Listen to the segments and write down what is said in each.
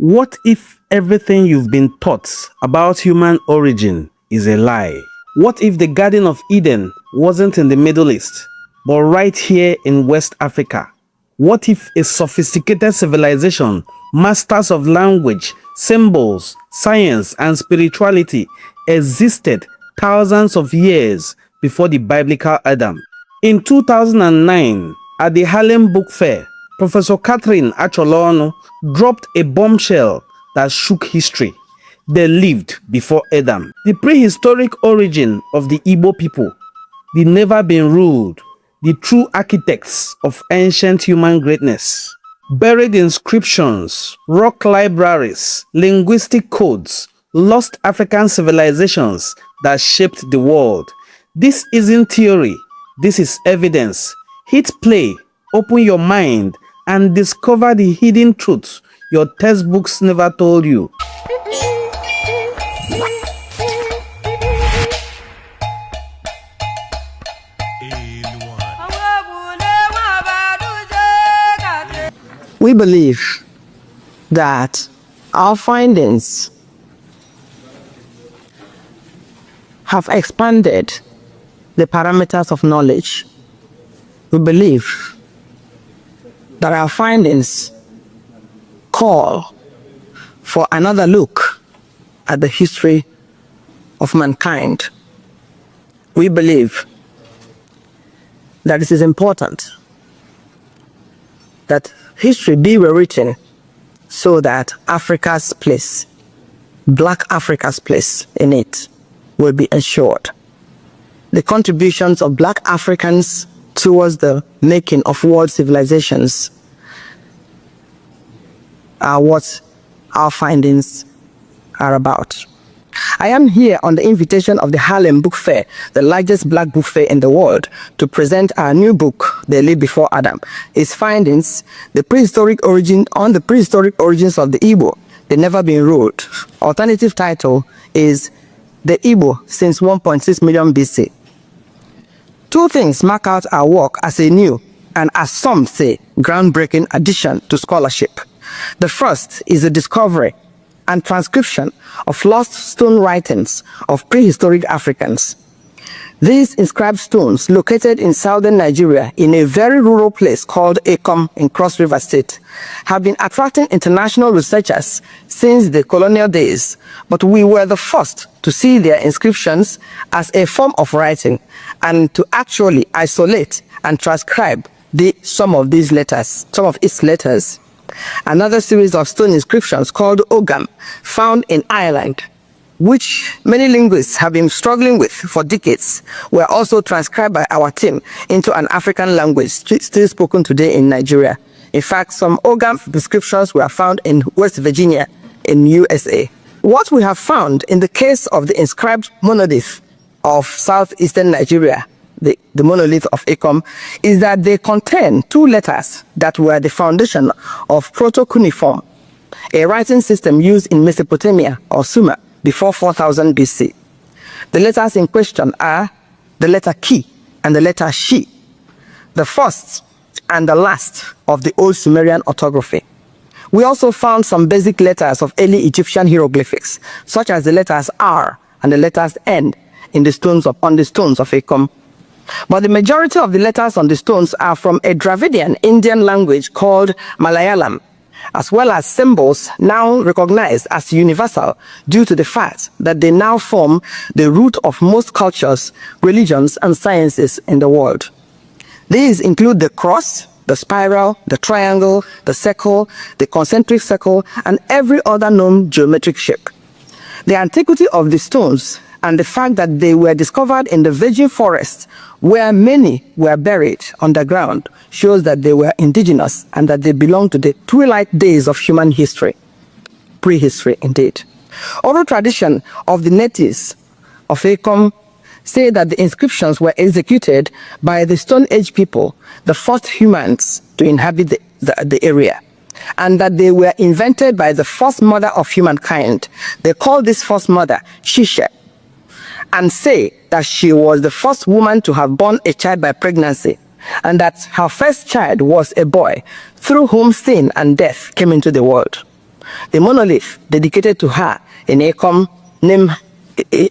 What if everything you've been taught about human origin is a lie? What if the Garden of Eden wasn't in the Middle East, but right here in West Africa? What if a sophisticated civilization, masters of language, symbols, science, and spirituality existed thousands of years before the biblical Adam? In 2009, at the Harlem Book Fair, Professor Catherine Acholonu dropped a bombshell that shook history. They lived before Adam. The prehistoric origin of the Igbo people, the never been ruled, the true architects of ancient human greatness. Buried inscriptions, rock libraries, linguistic codes, lost African civilizations that shaped the world. This isn't theory, this is evidence. Hit play, open your mind, and discover the hidden truths your textbooks never told you. We believe that our findings have expanded the parameters of knowledge. We believe that our findings call for another look at the history of mankind. We believe that it is important that history be rewritten so that Africa's place, Black Africa's place in it, will be ensured. The contributions of Black Africans towards the making of world civilizations are what our findings are about. I am here on the invitation of the Harlem Book Fair, the largest Black book fair in the world, to present our new book, They Lived Before Adam. Its findings, the prehistoric origins of the Igbo, the never been ruled. Alternative title is The Igbo Since 1.6 million BC. Two things mark out our work as a new, and as some say, groundbreaking addition to scholarship. The first is the discovery and transcription of lost stone writings of prehistoric Africans. These inscribed stones, located in southern Nigeria in a very rural place called Ikom in Cross River State, have been attracting international researchers since the colonial days, but we were the first to see their inscriptions as a form of writing and to actually isolate and transcribe some of its letters. Another series of stone inscriptions called Ogam, found in Ireland, which many linguists have been struggling with for decades, were also transcribed by our team into an African language still spoken today in Nigeria. In fact, some Ogam inscriptions were found in West Virginia in USA. What we have found in the case of the inscribed monolith of southeastern Nigeria, the monolith of Ikom, is that they contain two letters that were the foundation of Proto-Cuneiform, a writing system used in Mesopotamia or Sumer before 4000 BC. The letters in question are the letter Ki and the letter Shi, the first and the last of the old Sumerian orthography. We also found some basic letters of early Egyptian hieroglyphics, such as the letters R and the letters N on the stones of Ikom. But the majority of the letters on the stones are from a Dravidian Indian language called Malayalam, as well as symbols now recognized as universal due to the fact that they now form the root of most cultures, religions, and sciences in the world. These include the cross, the spiral, the triangle, the circle, the concentric circle, and every other known geometric shape. The antiquity of the stones and the fact that they were discovered in the virgin forest where many were buried underground shows that they were indigenous and that they belong to the twilight days of human history. Prehistory, indeed. Oral tradition of the natives of Ikom say that the inscriptions were executed by the Stone Age people, the first humans to inhabit the area, and that they were invented by the first mother of humankind. They call this first mother Shisha, and say that she was the first woman to have borne a child by pregnancy, and that her first child was a boy through whom sin and death came into the world. The monolith dedicated to her in Ekom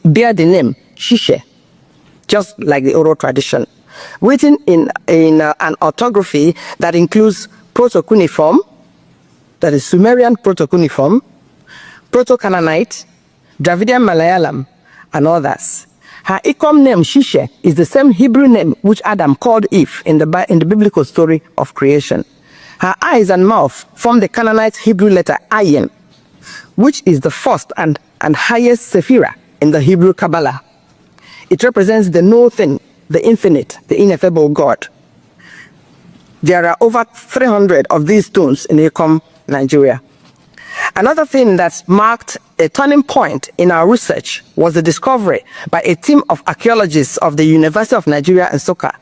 bear the name Shishe, just like the oral tradition, written in an orthography that includes proto-cuneiform, that is Sumerian proto-cuneiform, Proto-Canaanite, Dravidian Malayalam, and others. Her Ekom name, Shishe, is the same Hebrew name which Adam called Eve in the biblical story of creation. Her eyes and mouth form the Canaanite Hebrew letter Ayin, which is the first and highest sephira in the Hebrew Kabbalah. It represents the no thing, the infinite, the ineffable God. There are over 300 of these stones in Ekom, Nigeria. Another thing that marked a turning point in our research was the discovery by a team of archaeologists of the University of Nigeria in Nsukka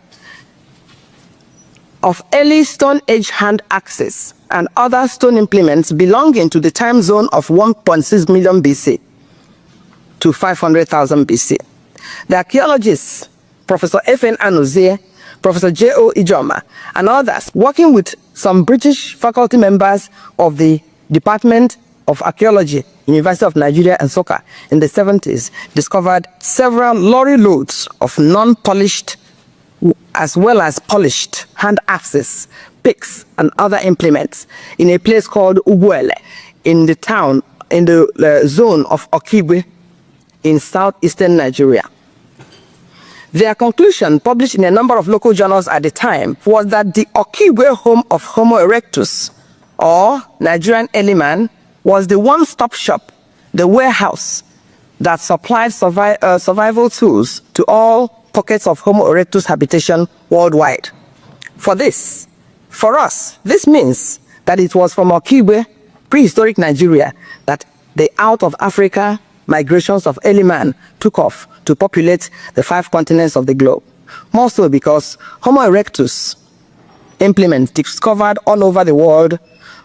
of early Stone Age hand axes and other stone implements belonging to the time zone of 1.6 million BC to 500,000 BC. The archaeologists, Professor F.N. Anozie, Professor J.O. Ijoma, and others, working with some British faculty members of the Department of Archaeology, University of Nigeria and Nsukka in the 70s, discovered several lorry loads of non-polished as well as polished hand axes, picks, and other implements in a place called Ugwele in the zone of Okigwe in southeastern Nigeria. Their conclusion, published in a number of local journals at the time, was that the Okigwe home of Homo erectus, or Nigerian early man, was the one-stop shop, the warehouse that supplied survival tools to all pockets of Homo erectus habitation worldwide. For us, this means that it was from Okigwe, prehistoric Nigeria, that the out of Africa migrations of early man took off to populate the 5 continents of the globe. More so because Homo erectus implements discovered all over the world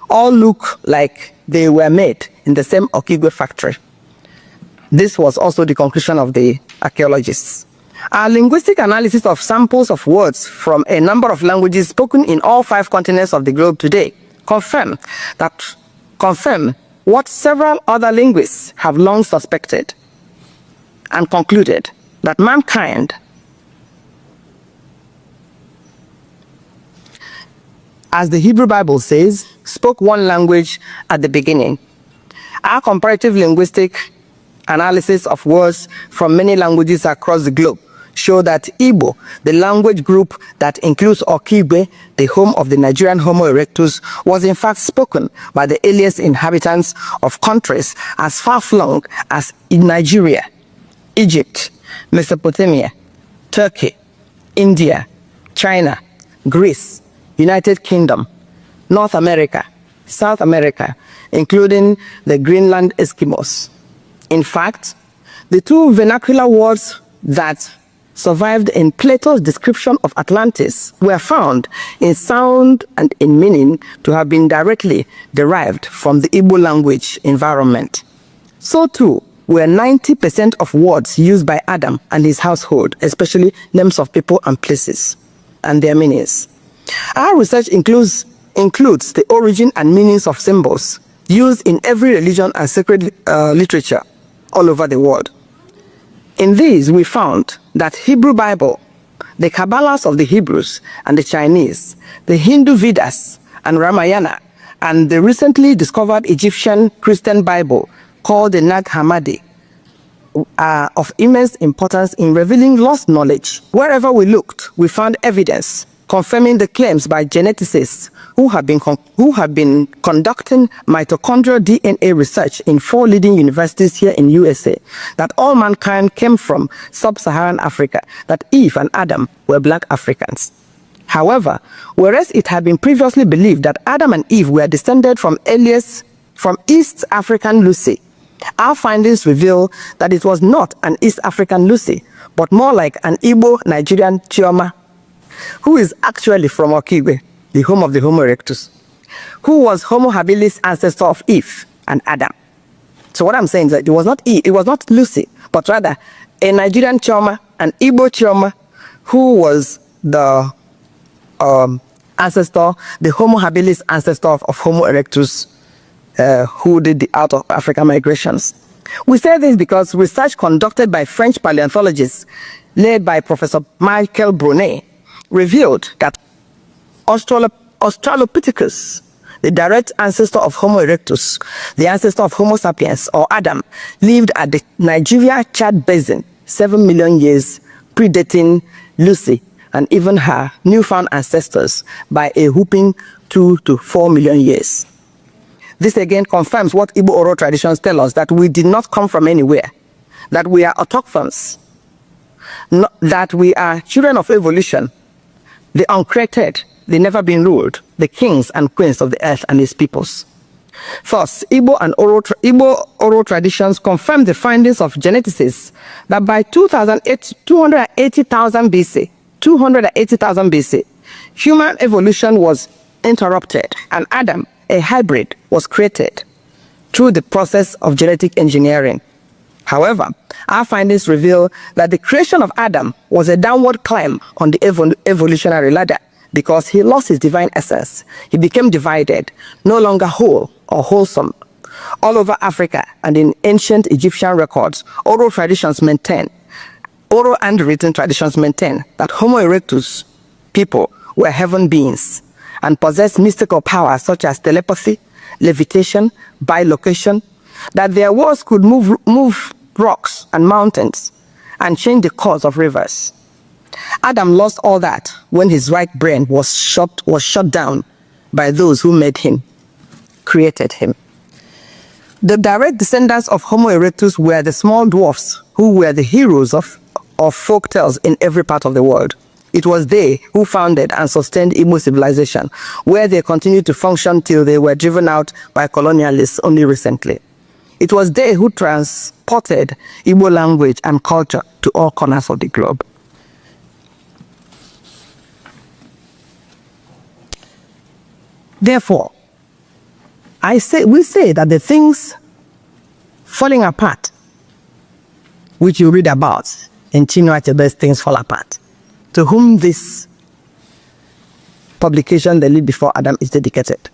all look like they were made in the same Okigwe factory. This was also the conclusion of the archaeologists. Our linguistic analysis of samples of words from a number of languages spoken in all 5 continents of the globe today confirm what several other linguists have long suspected and concluded, that mankind, as the Hebrew Bible says, spoke one language at the beginning. Our comparative linguistic analysis of words from many languages across the globe show that Igbo, the language group that includes Okigwe, the home of the Nigerian Homo erectus, was in fact spoken by the earliest inhabitants of countries as far-flung as in Nigeria, Egypt, Mesopotamia, Turkey, India, China, Greece, United Kingdom, North America, South America, including the Greenland Eskimos. In fact, the 2 vernacular words that survived in Plato's description of Atlantis were found in sound and in meaning to have been directly derived from the Igbo language environment. So too were 90% of words used by Adam and his household, especially names of people and places and their meanings. Our research includes the origin and meanings of symbols used in every religion and sacred literature all over the world. In these, we found that Hebrew Bible, the Kabbalahs of the Hebrews and the Chinese, the Hindu Vedas and Ramayana, and the recently discovered Egyptian Christian Bible called the Nag Hammadi are of immense importance in revealing lost knowledge. Wherever we looked, we found evidence confirming the claims by geneticists who have been conducting mitochondrial DNA research in 4 leading universities here in USA, that all mankind came from sub-Saharan Africa, that Eve and Adam were black Africans. However, whereas it had been previously believed that Adam and Eve were descended from East African Lucy, our findings reveal that it was not an East African Lucy, but more like an Igbo Nigerian Chioma, who is actually from Okigwe, the home of the Homo erectus, who was Homo habilis, ancestor of Eve and Adam. So what I'm saying is that it was not Eve, it was not Lucy, but rather a Nigerian Chioma, an Igbo Chioma, who was the ancestor, the Homo habilis ancestor of Homo erectus who did the out of Africa migrations. We say this because research conducted by French paleontologists led by Professor Michael Brunet revealed that Australopithecus, the direct ancestor of Homo erectus, the ancestor of Homo sapiens, or Adam, lived at the Nigeria-Chad basin 7 million years, predating Lucy and even her newfound ancestors by a whopping 2 to 4 million years. This again confirms what Igbo oral traditions tell us, that we did not come from anywhere, that we are autochthons, that we are children of evolution, the uncreated, the never been ruled, the kings and queens of the earth and its peoples. First, Igbo oral traditions confirm the findings of geneticists that by 280,000 BC, human evolution was interrupted and Adam, a hybrid, was created through the process of genetic engineering. However, our findings reveal that the creation of Adam was a downward climb on the evolutionary ladder because he lost his divine essence. He became divided, no longer whole or wholesome. All over Africa and in ancient Egyptian records, oral and written traditions maintain that Homo erectus people were heaven beings and possessed mystical powers such as telepathy, levitation, bilocation, that their words could move rocks and mountains and change the course of rivers. Adam lost all that when his right brain was shut down by those who made him, created him. The direct descendants of Homo erectus were the small dwarfs who were the heroes of folk tales in every part of the world. It was they who founded and sustained Igbo civilization, where they continued to function till they were driven out by colonialists only recently. It was they who transported Igbo language and culture to all corners of the globe. Therefore, we say that the things falling apart, which you read about in Chinua Achebe's Things Fall Apart, to whom this publication, The Lead Before Adam, is dedicated,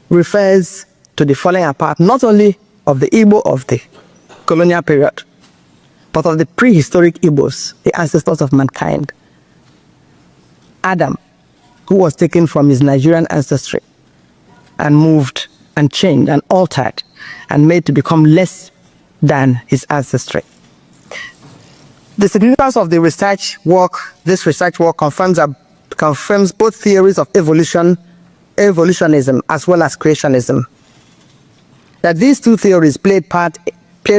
refers to the falling apart not only of the Igbo of the colonial period, but of the prehistoric Igbos, the ancestors of mankind. Adam, who was taken from his Nigerian ancestry and moved and changed and altered and made to become less than his ancestry. The significance of this research work confirms both theories of evolutionism as well as creationism. That these two theories played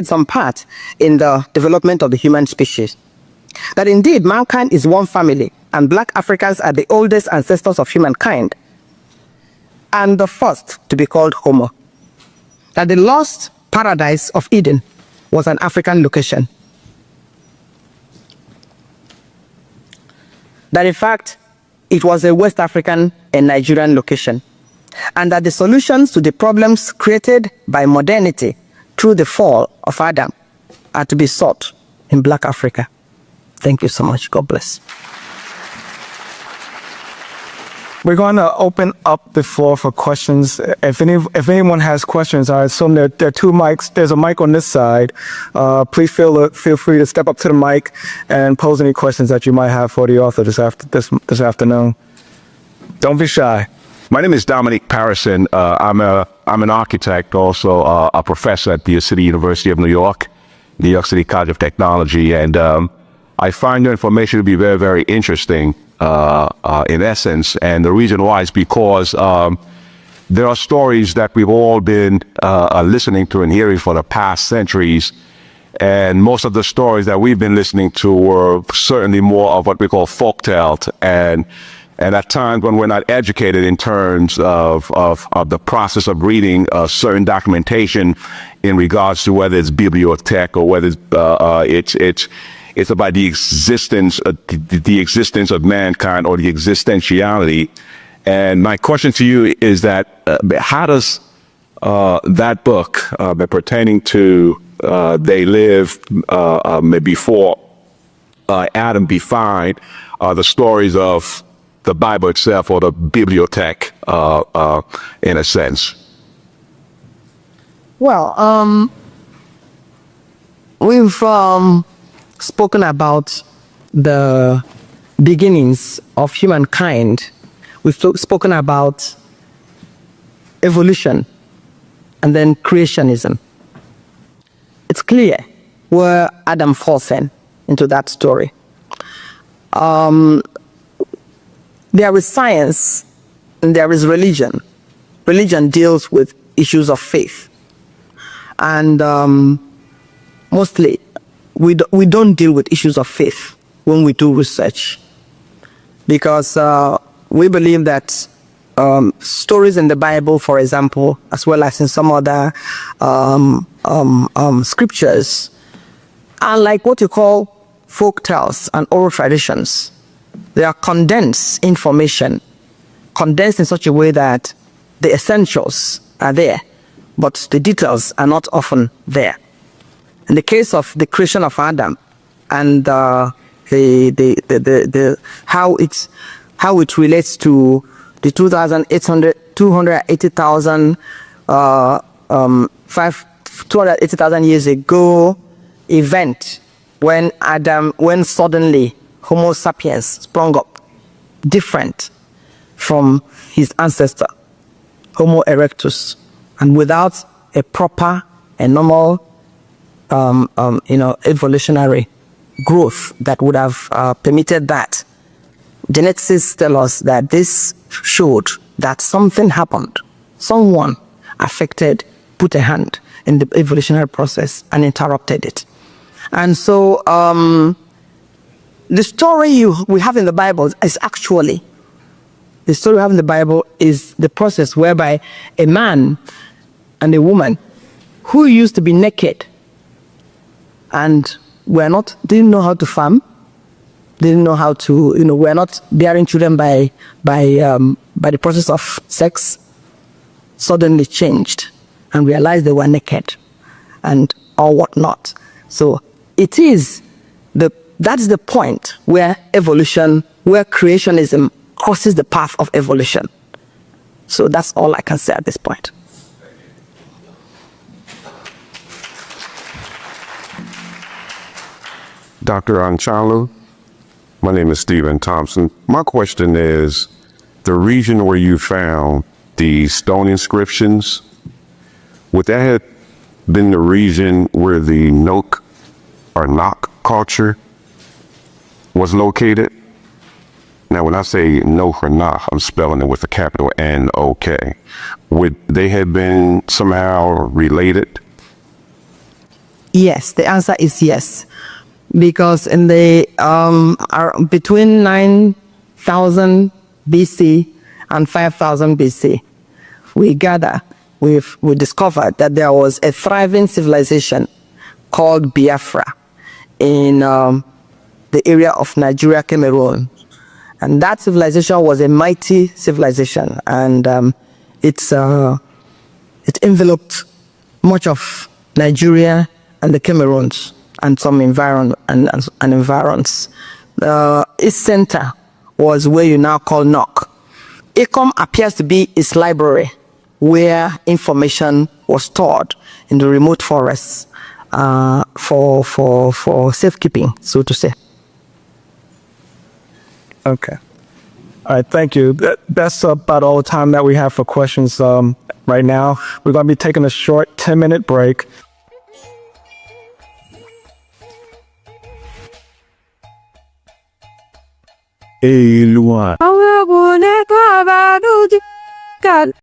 some part in the development of the human species. That indeed mankind is one family and black Africans are the oldest ancestors of humankind and the first to be called Homo. That the lost paradise of Eden was an African location. That in fact, it was a West African and Nigerian location. And that the solutions to the problems created by modernity through the fall of Adam are to be sought in Black Africa. Thank you so much. God bless. We're going to open up the floor for questions. If anyone has questions, I assume there are two mics. There's a mic on this side. Please feel free to step up to the mic and pose any questions that you might have for the author this afternoon. Don't be shy. My name is Dominic Parison. I'm an architect, also a professor at the City University of New York City College of Technology, and I find your information to be very, very interesting in essence. And the reason why is because there are stories that we've all been listening to and hearing for the past centuries. And most of the stories that we've been listening to were certainly more of what we call folktales. And at times when we're not educated in terms of the process of reading certain documentation in regards to whether it's bibliotech or whether it's about the existence of mankind or the existentiality. And my question to you is that how does that book pertaining to they lived before Adam be the stories of the Bible itself or the bibliotech in a sense? Well, we've spoken about the beginnings of humankind. We've spoken about evolution and then creationism. It's clear where Adam falls into that story. There is science and there is religion. Religion deals with issues of faith. And mostly, we don't deal with issues of faith when we do research. Because we believe that stories in the Bible, for example, as well as in some other scriptures, are like what you call folk tales and oral traditions. They are condensed information, condensed in such a way that the essentials are there, but the details are not often there. In the case of the creation of Adam and how it relates to the 280,000 years ago event when suddenly Homo sapiens sprung up, different from his ancestor, Homo erectus, and without a proper and normal, evolutionary growth that would have permitted that. Geneticists tell us that this showed that something happened. Someone affected, put a hand in the evolutionary process and interrupted it. And so the story we have in the Bible is actually, the story we have in the Bible is the process whereby a man and a woman who used to be naked and didn't know how to farm, didn't know how to, were not bearing children by the process of sex, suddenly changed and realized they were naked and or whatnot. So that's the point where creationism crosses the path of evolution. So that's all I can say at this point. Dr. Acholonu, my name is Stephen Thompson. My question is, the region where you found the stone inscriptions, would that have been the region where the Nok or Nok culture was located? Now, when I say Nok or Nok, I'm spelling it with a capital N-O-K. Would they have been somehow related? Yes, the answer is yes. Because in the between 9,000 BC and 5,000 BC, we discovered that there was a thriving civilization called Biafra in the area of Nigeria, Cameroon. And that civilization was a mighty civilization, and it enveloped much of Nigeria and the Cameroons and some environs. Its center was where you now call Nok. Ikom appears to be its library, where information was stored in the remote forests for safekeeping, so to say. Okay. All right, thank you. That's about all the time that we have for questions right now. We're going to be taking a short 10-minute break. Elua.